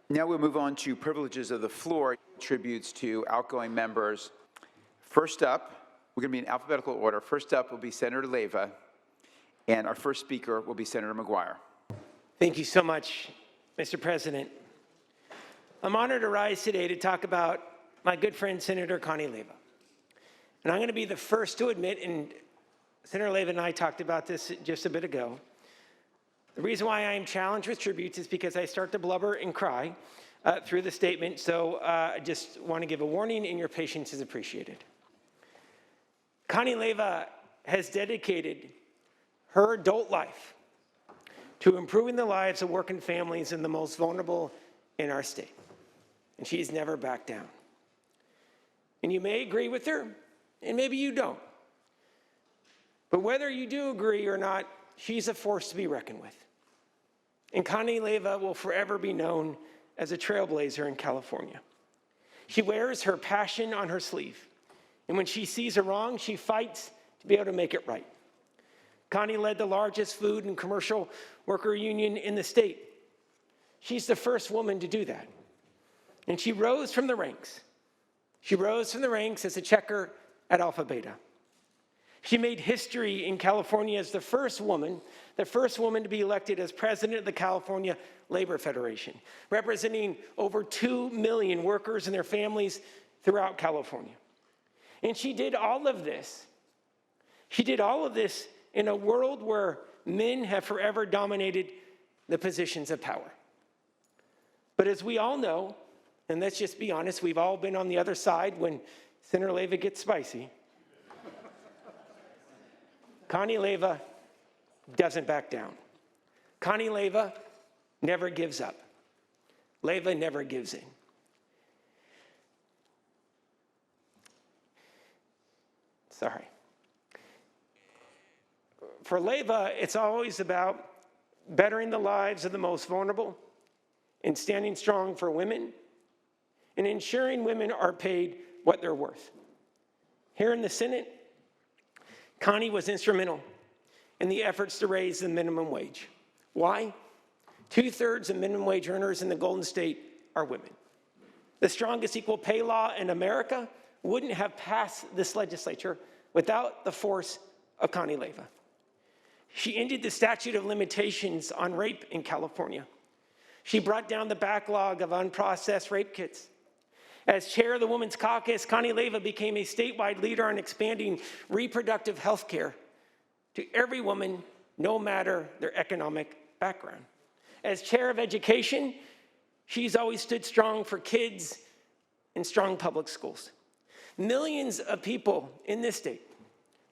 Now we'll move on to privileges of the floor, tributes to outgoing members. First up, we're going to be in alphabetical order. First up will be Senator Leyva, and our first speaker will be Senator Mcguire. Thank you so much, Mr. President. I'm honored to rise today to talk about my good friend, Senator Connie Leyva. And I'm going to be the first to admit, and Senator Leyva and I talked about this just a bit ago, the reason why I am challenged with tributes is because I start to blubber and cry through the statement, so I just want to give a warning, and your patience is appreciated. Connie Leyva has dedicated her adult life to improving the lives of working families and the most vulnerable in our state, and she's never backed down. And you may agree with her, and maybe you don't. But whether you do agree or not, she's a force to be reckoned with. And Connie Leyva will forever be known as a trailblazer in California. She wears her passion on her sleeve. And when she sees a wrong, she fights to be able to make it right. Connie led the largest food and commercial worker union in the state. She's the first woman to do that. And she rose from the ranks. She rose from the ranks as a checker at Alpha Beta. She made history in California as the first woman to be elected as president of the California Labor Federation, representing over 2 million workers and their families throughout California. And she did all of this. She did all of this in a world where men have forever dominated the positions of power. But as we all know, and let's just be honest, we've all been on the other side when Senator Leyva gets spicy. Connie Leyva doesn't back down. Connie Leyva never gives up. Leyva never gives in. Sorry. For Leyva, it's always about bettering the lives of the most vulnerable and standing strong for women and ensuring women are paid what they're worth. Here in the Senate, Connie was instrumental in the efforts to raise the minimum wage. Why? 2/3 of minimum wage earners in the Golden State are women. The strongest equal pay law in America wouldn't have passed this legislature without the force of Connie Leyva. She ended the statute of limitations on rape in California. She brought down the backlog of unprocessed rape kits. As chair of the Women's Caucus, Connie Leyva became a statewide leader on expanding reproductive health care to every woman, no matter their economic background. As chair of education, she's always stood strong for kids in strong public schools. Millions of people in this state,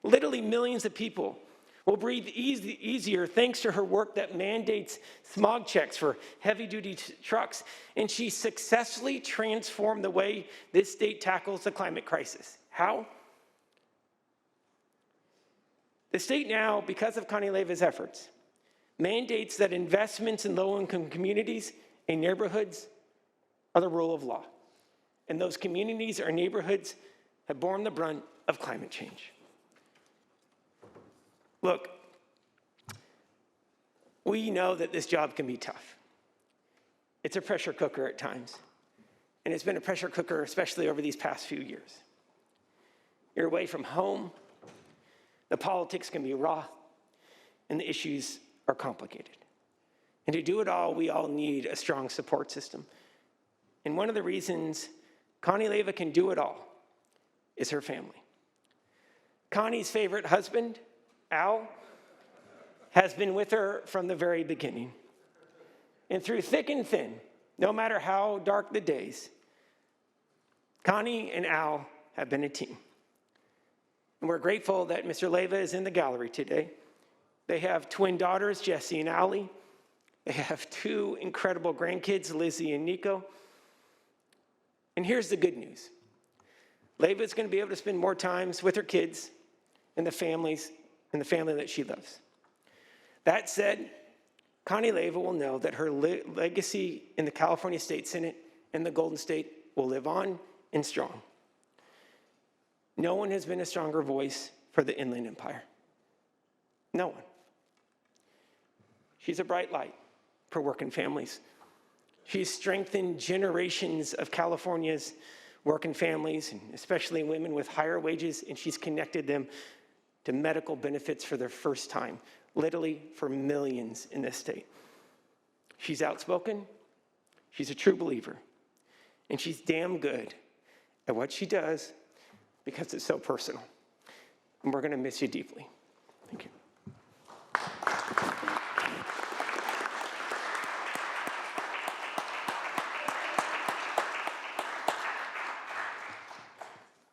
literally millions of people, will breathe easier thanks to her work that mandates smog checks for heavy-duty trucks. And she successfully transformed the way this state tackles the climate crisis. How? The state now, because of Connie Leyva's efforts, mandates that investments in low-income communities and neighborhoods are the rule of law. And those communities or neighborhoods have borne the brunt of climate change. Look, we know that this job can be tough. It's a pressure cooker at times, and it's been a pressure cooker especially over these past few years. You're away from home, the politics can be raw, and the issues are complicated. And to do it all, we all need a strong support system. And one of the reasons Connie Leyva can do it all is her family. Connie's favorite husband, Al, has been with her from the very beginning. And through thick and thin, no matter how dark the days, Connie and Al have been a team. And we're grateful that Mr. Leyva is in the gallery today. They have twin daughters, Jessie and Allie. They have 2 incredible grandkids, Lizzie and Nico. And here's the good news. Leyva is going to be able to spend more time with her kids and the family that she loves. That said, Connie Leyva will know that her legacy in the California State Senate and the Golden State will live on and strong. No one has been a stronger voice for the Inland Empire. No one. She's a bright light for working families. She's strengthened generations of California's working families, and especially women with higher wages, and she's connected them to medical benefits for their first time, literally for millions in this state. She's outspoken, she's a true believer, and she's damn good at what she does because it's so personal. And we're gonna miss you deeply. Thank you.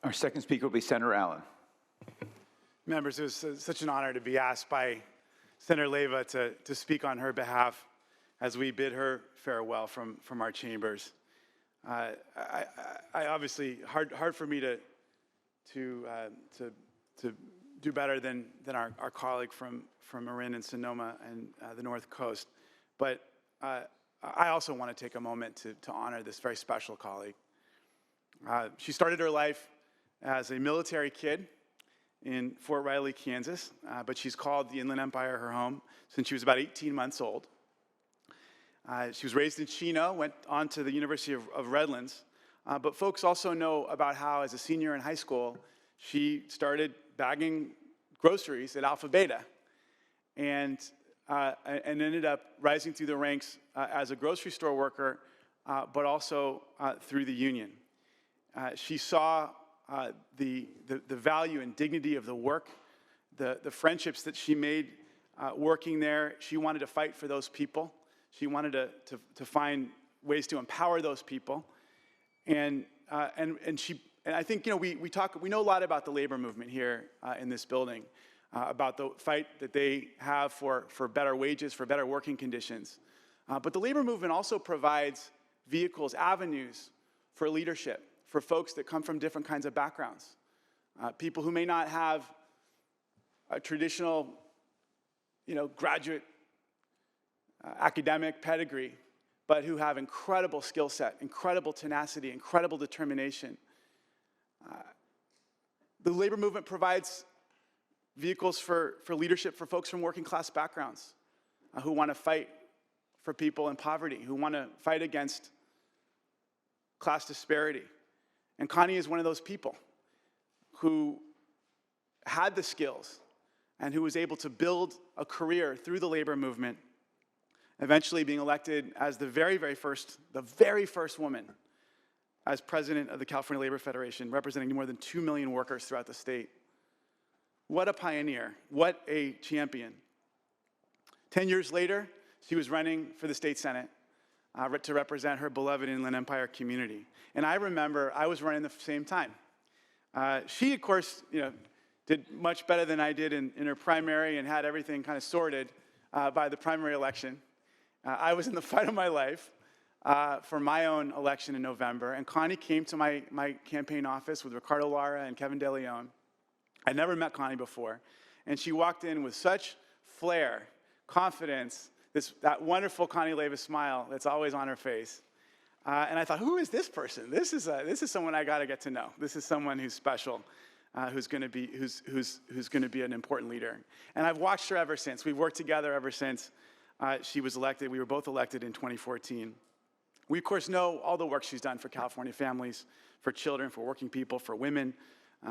Our second speaker will be Senator Allen. Members, it was such an honor to be asked by Senator Leyva to speak on her behalf as we bid her farewell from our chambers. I obviously, hard for me to do better than our colleague from Marin and Sonoma and the North Coast. But I also want to take a moment to honor this very special colleague. She started her life as a military kid in Fort Riley, Kansas, but she's called the Inland Empire her home since she was about 18 months old. She was raised in Chino, went on to the University of Redlands, but folks also know about how, as a senior in high school, she started bagging groceries at Alpha Beta and ended up rising through the ranks as a grocery store worker, but also through the union. She saw the value and dignity of the work, the friendships that she made working there. She wanted to fight for those people. She wanted to find ways to empower those people. And I think, we know a lot about the labor movement here in this building, about the fight that they have for better wages, for better working conditions. But the labor movement also provides vehicles, avenues for leadership, for folks that come from different kinds of backgrounds. People who may not have a traditional, graduate academic pedigree, but who have incredible skill set, incredible tenacity, incredible determination. The labor movement provides vehicles for leadership for folks from working class backgrounds who want to fight for people in poverty, who want to fight against class disparity. And Connie is one of those people who had the skills and who was able to build a career through the labor movement, eventually being elected as the very first woman as president of the California Labor Federation, representing more than 2 million workers throughout the state. What a pioneer, what a champion. 10 years later, she was running for the state Senate to represent her beloved Inland Empire community. And I remember I was running the same time. She, of course, did much better than I did in her primary and had everything kind of sorted by the primary election. I was in the fight of my life for my own election in November, and Connie came to my campaign office with Ricardo Lara and Kevin De Leon. I'd never met Connie before, and she walked in with such flair, confidence, that wonderful Connie Leyva smile that's always on her face. And I thought, who is this person? This is someone I got to get to know. This is someone who's special, who's going to be an important leader. And I've watched her ever since. We've worked together ever since she was elected. We were both elected in 2014. We, of course, know all the work she's done for California families, for children, for working people, for women.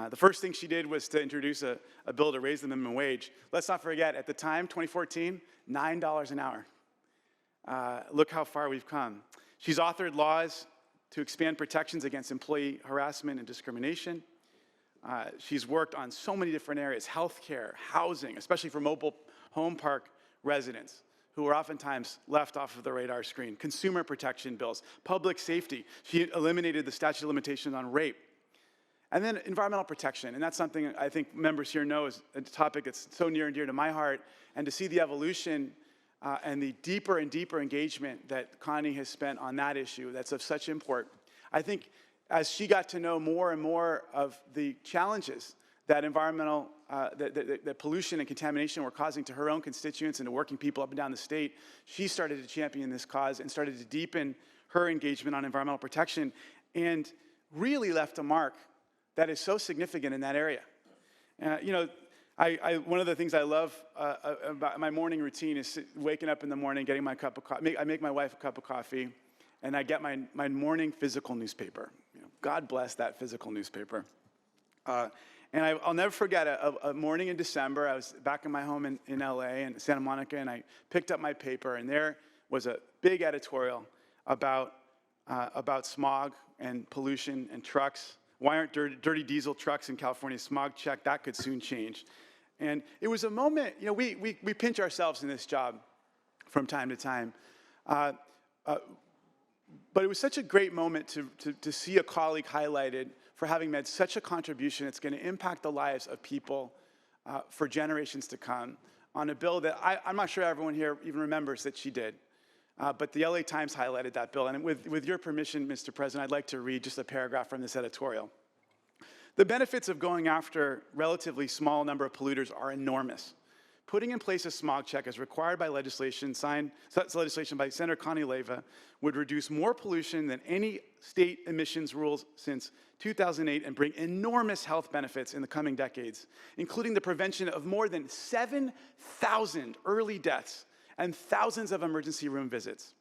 The first thing she did was to introduce a bill to raise the minimum wage. Let's not forget, at the time, 2014, $9 an hour. Look how far we've come. She's authored laws to expand protections against employee harassment and discrimination. She's worked on so many different areas: healthcare, housing, especially for mobile home park residents who are oftentimes left off of the radar screen, consumer protection bills, public safety. She eliminated the statute of limitations on rape. And then environmental protection, and that's something I think members here know is a topic that's so near and dear to my heart, and to see the evolution and the deeper and deeper engagement that Connie has spent on that issue that's of such import. I think as she got to know more and more of the challenges that environmental, that pollution and contamination were causing to her own constituents and to working people up and down the state, she started to champion this cause and started to deepen her engagement on environmental protection and really left a mark that is so significant in that area. One of the things I love about my morning routine is waking up in the morning, getting my cup of coffee. I make my wife a cup of coffee, and I get my morning physical newspaper. God bless that physical newspaper. And I'll never forget a morning in December. I was back in my home in LA in Santa Monica, and I picked up my paper, and there was a big editorial about smog and pollution and trucks. Why aren't dirty diesel trucks in California smog checked? That could soon change. And it was a moment, we pinch ourselves in this job from time to time. But it was such a great moment to see a colleague highlighted for having made such a contribution. It's going to impact the lives of people for generations to come on a bill that I'm not sure everyone here even remembers that she did. But the LA Times highlighted that bill. And with your permission, Mr. President, I'd like to read just a paragraph from this editorial. The benefits of going after relatively small number of polluters are enormous. Putting in place a smog check as required by legislation by Senator Connie Leyva would reduce more pollution than any state emissions rules since 2008 and bring enormous health benefits in the coming decades, including the prevention of more than 7,000 early deaths and thousands of emergency room visits.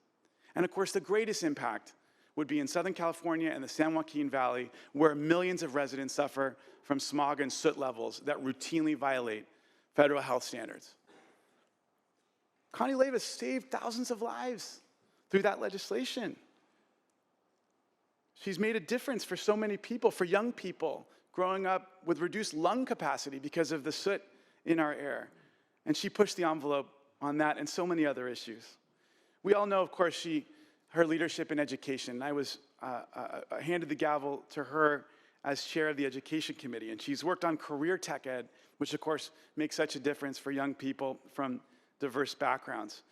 And of course, the greatest impact would be in Southern California and the San Joaquin Valley, where millions of residents suffer from smog and soot levels that routinely violate federal health standards. Connie Leyva saved thousands of lives through that legislation. She's made a difference for so many people, for young people growing up with reduced lung capacity because of the soot in our air. And she pushed the envelope on that and so many other issues. We all know, of course, her leadership in education. I was handed the gavel to her as chair of the Education Committee, and she's worked on career tech ed, which of course makes such a difference for young people from diverse backgrounds,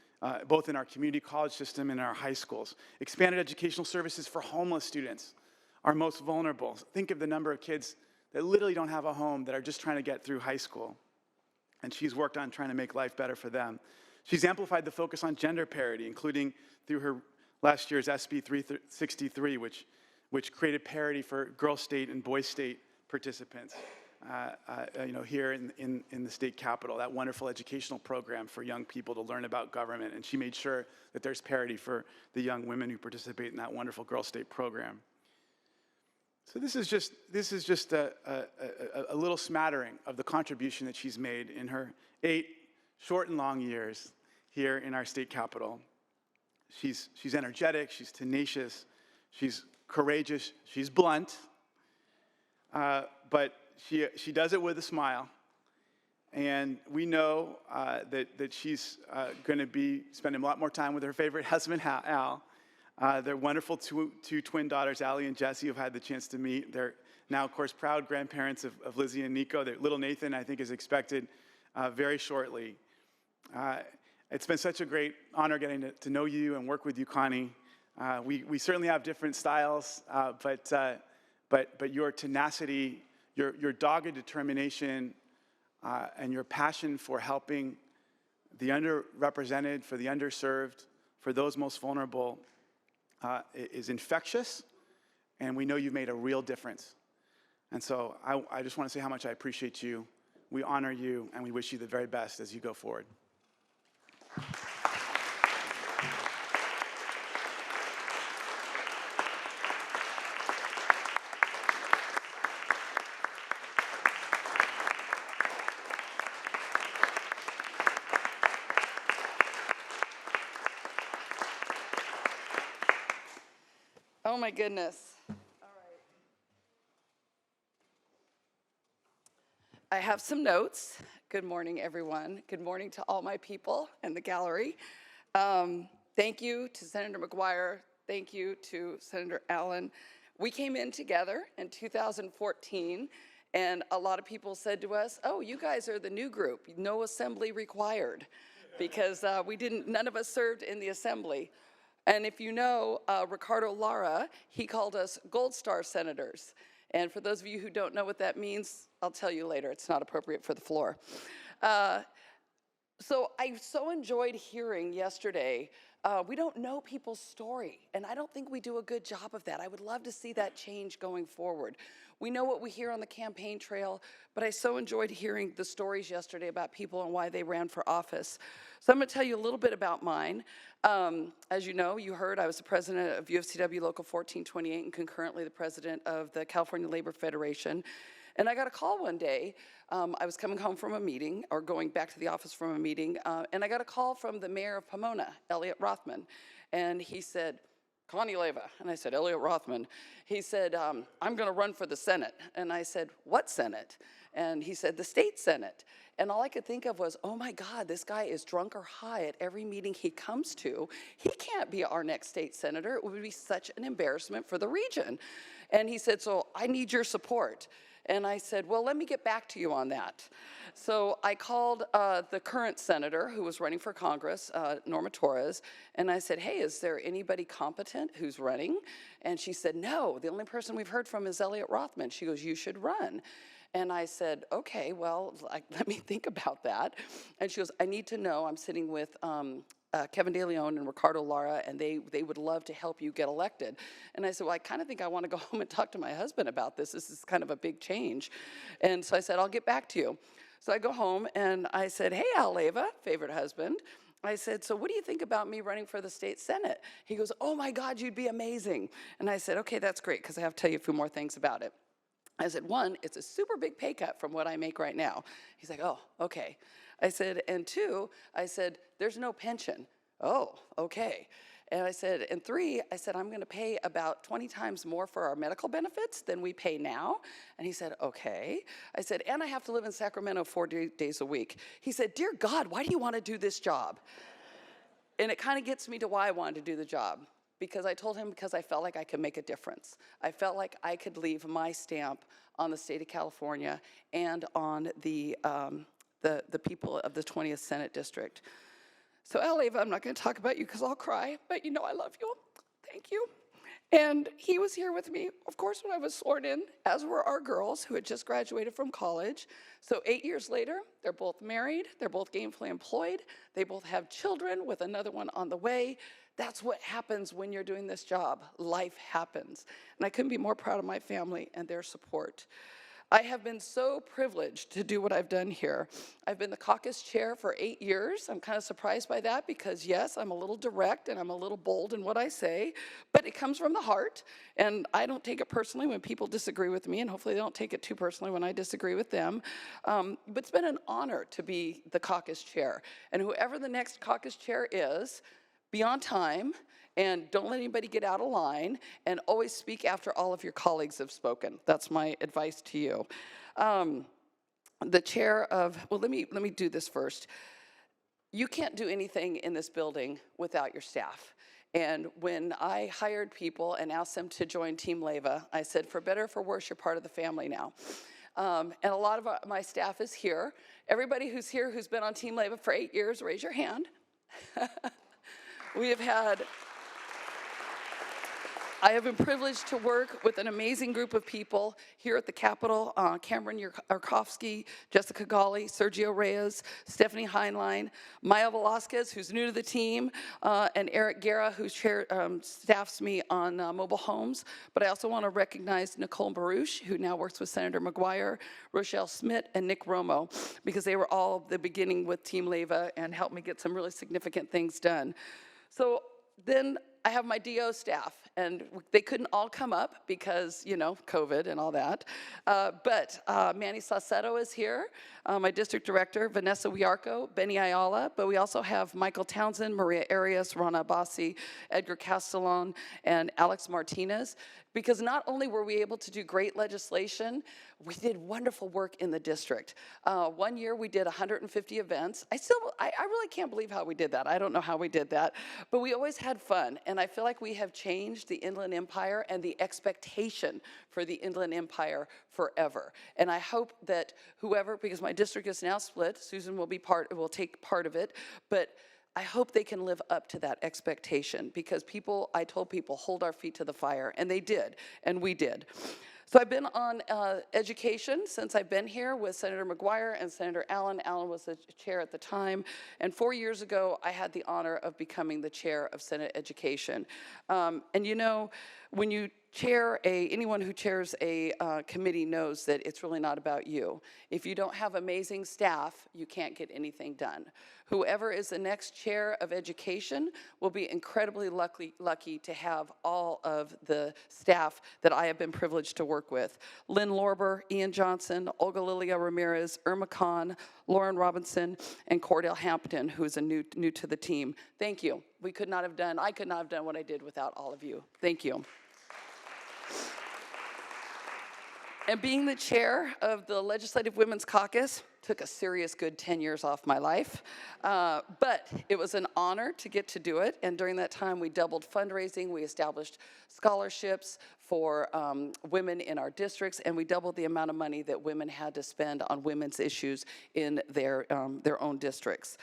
both in our community college system and in our high schools. Expanded educational services for homeless students, our most vulnerable. Think of the number of kids that literally don't have a home that are just trying to get through high school. And she's worked on trying to make life better for them. She's amplified the focus on gender parity, including through her last year's SB 363, which created parity for girl state and boy state participants here in the state capitol, that wonderful educational program for young people to learn about government. And she made sure that there's parity for the young women who participate in that wonderful girl state program. So this is just a little smattering of the contribution that she's made in her 8 short and long years here in our state capitol. She's energetic, she's tenacious, she's courageous, she's blunt, but she does it with a smile. And we know that she's going to be spending a lot more time with her favorite husband, Al. Their wonderful two twin daughters, Allie and Jessie, who've had the chance to meet. They're now, of course, proud grandparents of Lizzie and Nico. Their little Nathan, I think, is expected very shortly. It's been such a great honor getting to know you and work with you, Connie. We certainly have different styles, but your tenacity, your dogged determination, and your passion for helping the underrepresented, for the underserved, for those most vulnerable, is infectious, and we know you've made a real difference. And so I just want to say how much I appreciate you. We honor you, and we wish you the very best as you go forward. Oh my goodness. All right. I have some notes. Good morning, everyone. Good morning to all my people in the gallery. Thank you to Senator Mcguire. Thank you to Senator Allen. We came in together in 2014, and a lot of people said to us, oh, you guys are the new group, no assembly required, because none of us served in the assembly. And if you know Ricardo Lara, he called us Gold Star Senators. And for those of you who don't know what that means, I'll tell you later. It's not appropriate for the floor. So I so enjoyed hearing yesterday We don't know people's story, and I don't think we do a good job of that. I would love to see that change going forward. We know what we hear on the campaign trail, but I so enjoyed hearing the stories yesterday about people and why they ran for office. So I'm going to tell you a little bit about mine. As you know, you heard I was the president of UFCW Local 1428 and concurrently the president of the California Labor Federation. And I got a call one day. I was coming home from a meeting, or going back to the office from a meeting, and I got a call from the mayor of Pomona, Elliot Rothman. And he said, Connie Leyva. And I said, Elliot Rothman. He said, I'm going to run for the Senate. And I said, what Senate? And he said, the state Senate. And all I could think of was, oh my God, this guy is drunk or high at every meeting he comes to. He can't be our next state senator. It would be such an embarrassment for the region. And he said, so I need your support. And I said, well, let me get back to you on that. So I called the current senator who was running for Congress, Norma Torres, and I said, hey, is there anybody competent who's running? And she said, no, the only person we've heard from is Elliot Rothman. She goes, you should run. And I said, okay, well, let me think about that. And she goes, I need to know, I'm sitting with Kevin De Leon and Ricardo Lara, and they would love to help you get elected. And I said, well, I kind of think I want to go home and talk to my husband about this. This is kind of a big change. And so I said, I'll get back to you. So I go home and I said, hey, Al Leyva, favorite husband. I said, so what do you think about me running for the state Senate? He goes, oh my God, you'd be amazing. And I said, okay, that's great, because I have to tell you a few more things about it. I said, one, it's a super big pay cut from what I make right now. He's like, oh, okay. I said, and two, I said, there's no pension. Oh, okay. And I said, and three, I said, I'm going to pay about 20 times more for our medical benefits than we pay now. And he said, okay. I said, and I have to live in Sacramento 4 days a week. He said, dear God, why do you want to do this job? And it kind of gets me to why I wanted to do the job. Because I told him, because I felt like I could make a difference. I felt like I could leave my stamp on the state of California and on the people of the 20th Senate District. So, Al Leyva, I'm not going to talk about you because I'll cry, but you know I love you. Thank you. And he was here with me, of course, when I was sworn in, as were our girls who had just graduated from college. So 8 years later, they're both married, they're both gainfully employed, they both have children with another one on the way. That's what happens when you're doing this job. Life happens. And I couldn't be more proud of my family and their support. I have been so privileged to do what I've done here. I've been the caucus chair for 8 years. I'm kind of surprised by that because, yes, I'm a little direct and I'm a little bold in what I say, but it comes from the heart, and I don't take it personally when people disagree with me, and hopefully they don't take it too personally when I disagree with them. But it's been an honor to be the caucus chair, and whoever the next caucus chair is, be on time, and don't let anybody get out of line, and always speak after all of your colleagues have spoken. That's my advice to you. The chair of, well, let me do this first. You can't do anything in this building without your staff. And when I hired people and asked them to join Team Leyva, I said, for better or for worse, you're part of the family now. And a lot of my staff is here. Everybody who's here who's been on Team Leyva for 8 years, raise your hand. I have been privileged to work with an amazing group of people here at the Capitol, Cameron Yarkovsky, Jessica Gawley, Sergio Reyes, Stephanie Heinlein, Maya Velasquez, who's new to the team, and Eric Guerra, who staffs me on mobile homes. But I also want to recognize Nicole Baruch, who now works with Senator Mcguire, Rochelle Smith, and Nick Romo, because they were all the beginning with Team Leyva and helped me get some really significant things done. So then I have my DO staff, and they couldn't all come up because, you know, COVID and all that. But Manny Saucedo is here, my district director, Vanessa Wiarco, Benny Ayala, but we also have Michael Townsend, Maria Arias, Rana Abbasi, Edgar Castellon, and Alex Martinez. Because not only were we able to do great legislation, we did wonderful work in the district. 1 year we did 150 events. I really can't believe how we did that. I don't know how we did that, but we always had fun. And I feel like we have changed the Inland Empire and the expectation for the Inland Empire forever. And I hope that whoever, because my district is now split, Susan will take part of it, but I hope they can live up to that expectation, because I told people, hold our feet to the fire, and they did, and we did. So I've been on education since I've been here with Senator Mcguire and Senator Allen. Allen was the chair at the time. And 4 years ago, I had the honor of becoming the chair of Senate Education. And you know, when you chair anyone who chairs a committee knows that it's really not about you. If you don't have amazing staff, you can't get anything done. Whoever is the next chair of education will be incredibly lucky to have all of the staff that I have been privileged to work with. Lynn Lorber, Ian Johnson, Olga Lilia Ramirez, Irma Khan, Lauren Robinson, and Cordell Hampton, who is new to the team. Thank you. I could not have done what I did without all of you. Thank you. And being the chair of the Legislative Women's Caucus took a serious good 10 years off my life. But it was an honor to get to do it. And during that time, we doubled fundraising. We established scholarships for women in our districts, and we doubled the amount of money that women had to spend on women's issues in their own districts.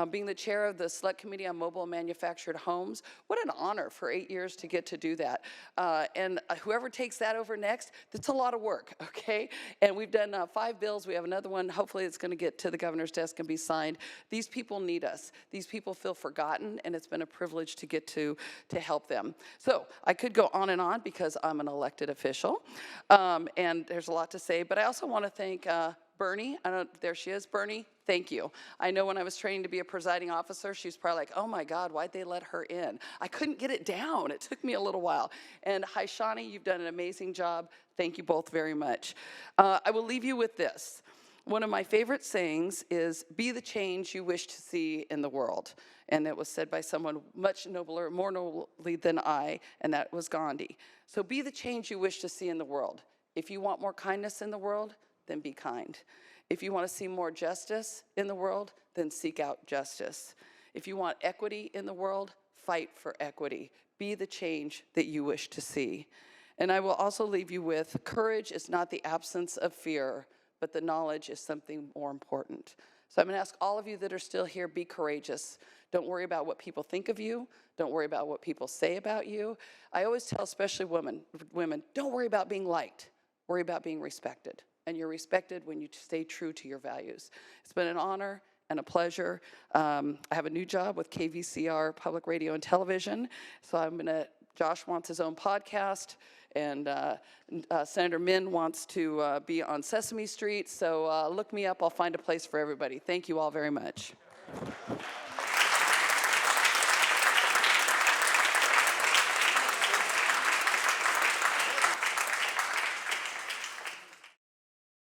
Being the chair of the Select Committee on Mobile and Manufactured Homes, what an honor for 8 years to get to do that. And whoever takes that over next, that's a lot of work, okay? And we've done 5 bills. We have another one. Hopefully it's going to get to the governor's desk and be signed. These people need us. These people feel forgotten, and it's been a privilege to get to help them. So I could go on and on because I'm an elected official, and there's a lot to say, but I also want to thank Bernie. There she is, Bernie. Thank you. I know when I was training to be a presiding officer, she was probably like, oh my God, why'd they let her in? I couldn't get it down. It took me a little while. And hi, Shani, you've done an amazing job. Thank you both very much. I will leave you with this. One of my favorite sayings is, be the change you wish to see in the world. And it was said by someone much nobler, more nobly than I, and that was Gandhi. So be the change you wish to see in the world. If you want more kindness in the world, then be kind. If you want to see more justice in the world, then seek out justice. If you want equity in the world, fight for equity. Be the change that you wish to see. And I will also leave you with, courage is not the absence of fear, but the knowledge is something more important. So I'm going to ask all of you that are still here, be courageous. Don't worry about what people think of you. Don't worry about what people say about you. I always tell, especially women, don't worry about being liked. Worry about being respected. And you're respected when you stay true to your values. It's been an honor and a pleasure. I have a new job with KVCR Public Radio and Television. So Josh wants his own podcast, and Senator Min wants to be on Sesame Street. So look me up. I'll find a place for everybody. Thank you all very much.